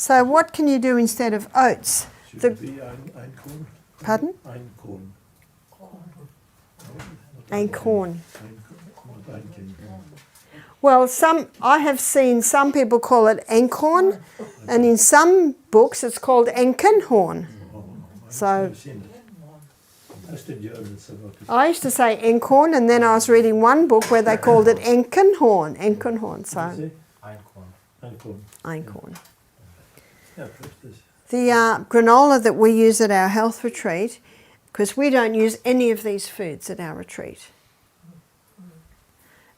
So what can you do instead of oats? Should it be Einkorn? Pardon? Einkorn. Einkorn. Not Einkorn. Well, I have seen some people call it Einkorn, and in some books it's called Enkenhorn. So I used to say Enkorn, and then I was reading one book where they called it Enkenhorn. Enkenhorn. So Einkorn. The granola that we use at our health retreat, because we don't use any of these foods at our retreat.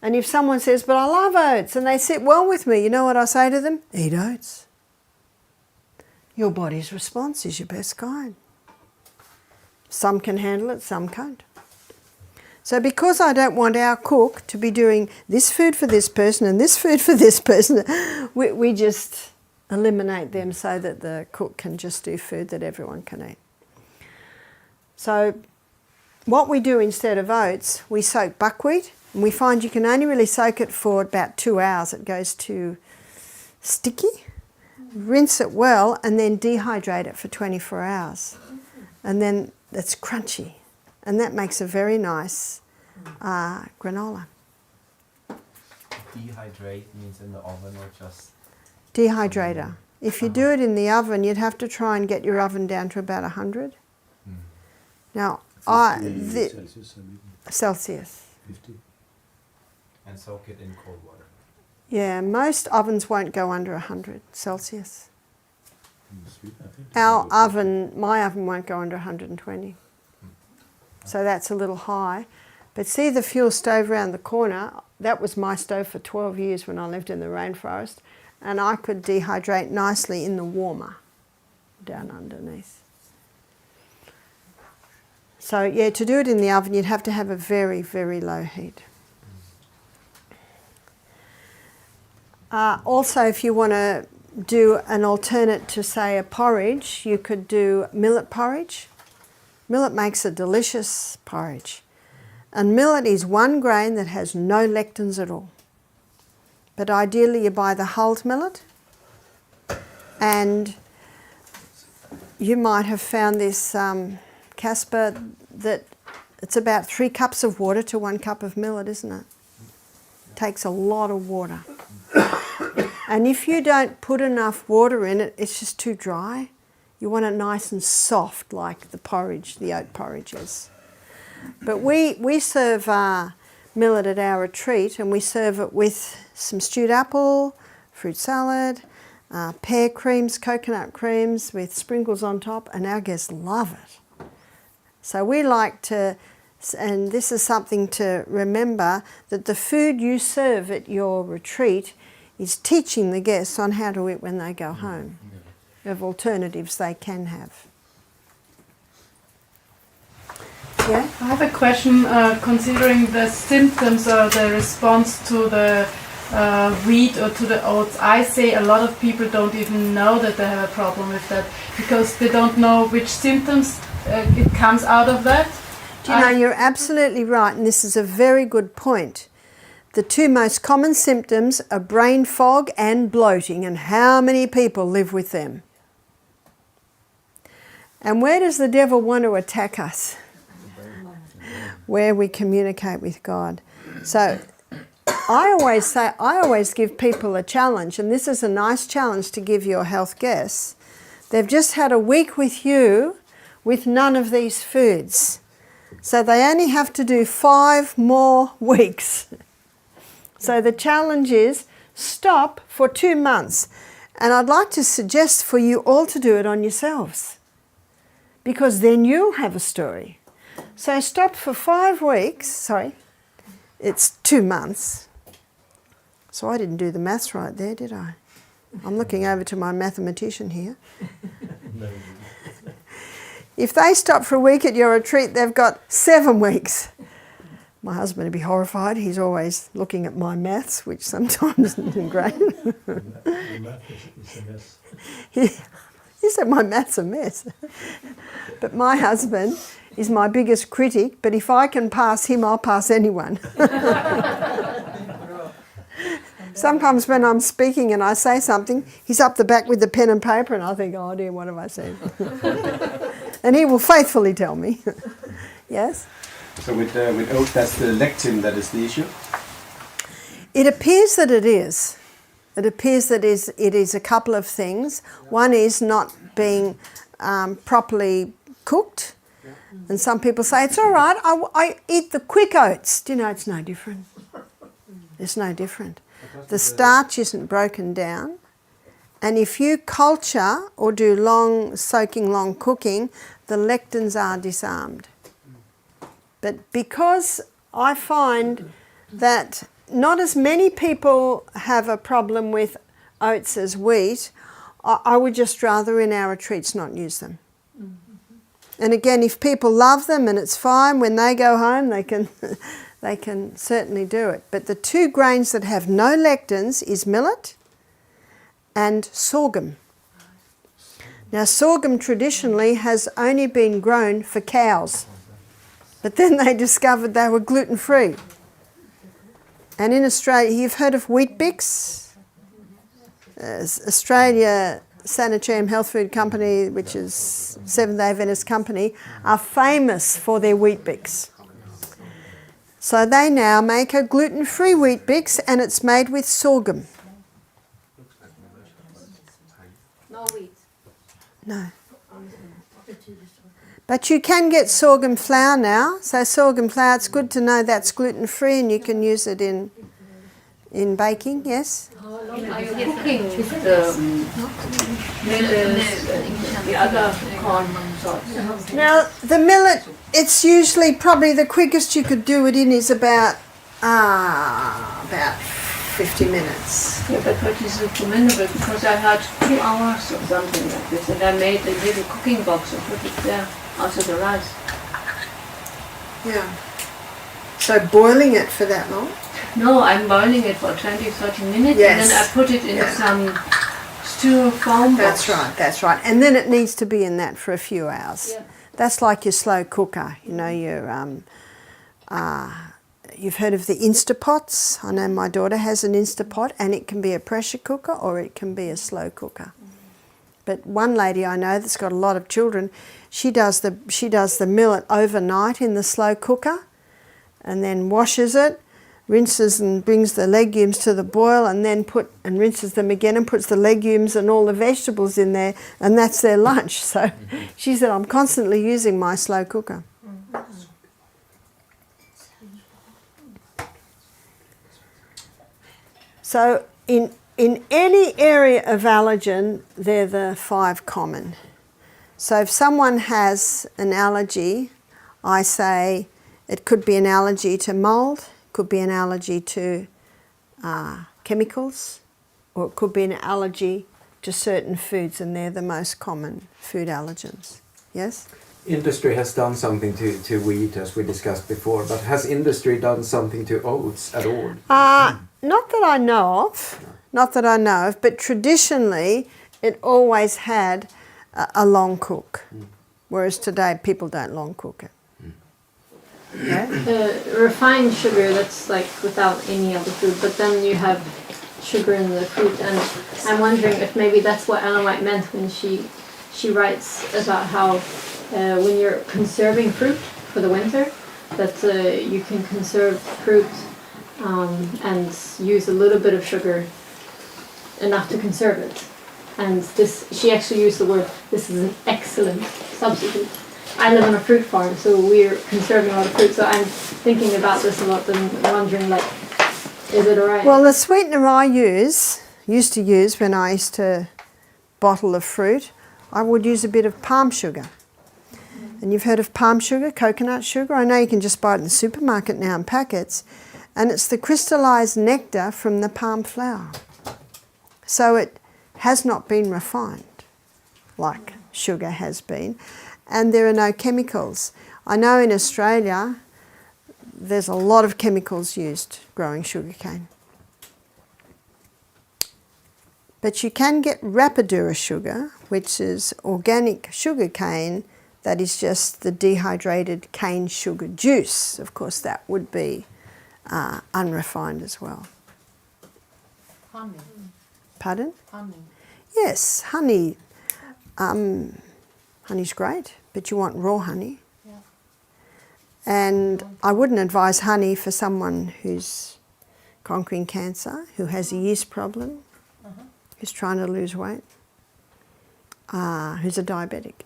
And if someone says, but I love oats, and they sit well with me, you know what I say to them? Eat oats. Your body's response is your best guide. Some can handle it, some can't. So because I don't want our cook to be doing this food for this person and this food for this person, we just eliminate them so that the cook can just do food that everyone can eat. So what we do instead of oats, we soak buckwheat, and we find you can only really soak it for about 2 hours. It goes too sticky. Rinse it well and then dehydrate it for 24 hours. And then it's crunchy. And that makes a very nice granola. Dehydrate means in the oven or just... Dehydrator. If you do it in the oven, you'd have to try and get your oven down to about 100. Now, Celsius. 50. And soak it in cold water. Yeah, most ovens won't go under 100 Celsius. Sweet, I think. My oven won't go under 120. So that's a little high. But see the fuel stove around the corner? That was my stove for 12 years when I lived in the rainforest. And I could dehydrate nicely in the warmer down underneath. So yeah, to do it in the oven, you'd have to have a very, very low heat. Also, if you want to do an alternate to, say, a porridge, you could do millet porridge. Millet makes a delicious porridge. And millet is one grain that has no lectins at all. But ideally you buy the hulled millet. And you might have found this, Casper, that it's about 3 cups of water to 1 cup of millet, isn't it? It takes a lot of water. And if you don't put enough water in it, it's just too dry. You want it nice and soft like the porridge, the oat porridge is. But we serve millet at our retreat, and we serve it with some stewed apple, fruit salad, pear creams, coconut creams with sprinkles on top, and our guests love it. So we like to, and this is something to remember, that the food you serve at your retreat is teaching the guests on how to eat when they go home, of alternatives they can have. Yeah? I have a question considering the symptoms or the response to the wheat or to the oats. I say a lot of people don't even know that they have a problem with that because they don't know which symptoms it comes out of that. Do you know, you're absolutely right, and this is a very good point. The 2 most common symptoms are brain fog and bloating, and how many people live with them? And where does the devil want to attack us? Where we communicate with God. So I always give people a challenge, and this is a nice challenge to give your health guests. They've just had a week with you with none of these foods. So they only have to do 5 more weeks. So the challenge is stop for 2 months. And I'd like to suggest for you all to do it on yourselves, because then you'll have a story. So stop for 5 weeks, it's 2 months. So I didn't do the maths right there, did I? I'm looking over to my mathematician here. If they stop for a week at your retreat, they've got 7 weeks. My husband would be horrified. He's always looking at my maths, which sometimes isn't great. The math is a mess. He said my math's a mess. But my husband is my biggest critic, but if I can pass him, I'll pass anyone. Sometimes when I'm speaking and I say something, he's up the back with the pen and paper and I think, oh dear, what have I said? And he will faithfully tell me. Yes? So with oats, that's the lectin that is the issue? It appears that it is. It appears that it is a couple of things. One is not being properly cooked. And some people say, it's all right, I eat the quick oats. Do you know, it's no different. It's no different. The starch isn't broken down. And if you culture or do long soaking, long cooking, the lectins are disarmed. But because I find that not as many people have a problem with oats as wheat, I would just rather in our retreats not use them. And again, if people love them and it's fine, when they go home they can they can certainly do it. But the two grains that have no lectins is millet and sorghum. Now sorghum traditionally has only been grown for cows, but then they discovered they were gluten-free. And in Australia, you've heard of Weet-Bix? Australia Sanitarium Health Food Company, which is Seventh-day Adventist company, are famous for their Weet-Bix. So they now make a gluten-free Weet-Bix and it's made with sorghum. No wheat. No. But you can get sorghum flour now. So sorghum flour, it's good to know that's gluten-free and you can use it in baking, yes? Are you cooking with the millet, the other corn sorts? Now, the millet, it's usually probably the quickest you could do it in is about 50 minutes. Yeah, but what is recommendable? Because I had 2 hours or something like this, and I made a little cooking box and put it there, also the rice. Yeah. So boiling it for that long? No, I'm boiling it for 20-30 minutes, Yes. and then I put it in Yeah. some styrofoam box. That's right. And then it needs to be in that for a few hours. Yeah. That's like your slow cooker, you know, your you've heard of the Instapots. I know my daughter has an Instapot and it can be a pressure cooker or it can be a slow cooker. But one lady I know that's got a lot of children, she does the millet overnight in the slow cooker and then washes it, rinses and brings the legumes to the boil and then rinses them again and puts the legumes and all the vegetables in there and that's their lunch. So she said, I'm constantly using my slow cooker. So in any area of allergen, they're the 5 common. So if someone has an allergy, I say it could be an allergy to mold, could be an allergy to chemicals, or it could be an allergy to certain foods, and they're the most common food allergens. Yes? Industry has done something to wheat, as we discussed before, but has industry done something to oats at all? Not that I know of. Not that I know of, but traditionally it always had a long cook, whereas today people don't long cook it. Yeah? Refined sugar, that's like without any other food, but then you have sugar in the fruit, and I'm wondering if maybe that's what Ellen White meant when she writes about how when you're conserving fruit for the winter, that you can conserve fruit and use a little bit of sugar, enough to conserve it. And this, she actually used the word, this is an excellent substitute. I live on a fruit farm, so we're conserving a lot of fruit, so I'm thinking about this a lot and wondering, like, is it alright? Well, the sweetener I used to use when I used to bottle of fruit, I would use a bit of palm sugar. And you've heard of palm sugar, coconut sugar? I know you can just buy it in the supermarket now in packets. And it's the crystallized nectar from the palm flower. So it has not been refined like sugar has been. And there are no chemicals. I know in Australia there's a lot of chemicals used growing sugarcane. But you can get Rapadura sugar, which is organic sugarcane that is just the dehydrated cane sugar juice. Of course, that would be unrefined as well. Honey. Pardon? Honey. Yes, honey. Honey's great, but you want raw honey. Yeah. And I wouldn't advise honey for someone who's conquering cancer, who has a yeast problem, who's trying to lose weight, who's a diabetic.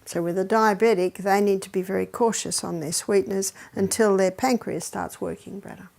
So with a diabetic, they need to be very cautious on their sweeteners until their pancreas starts working better.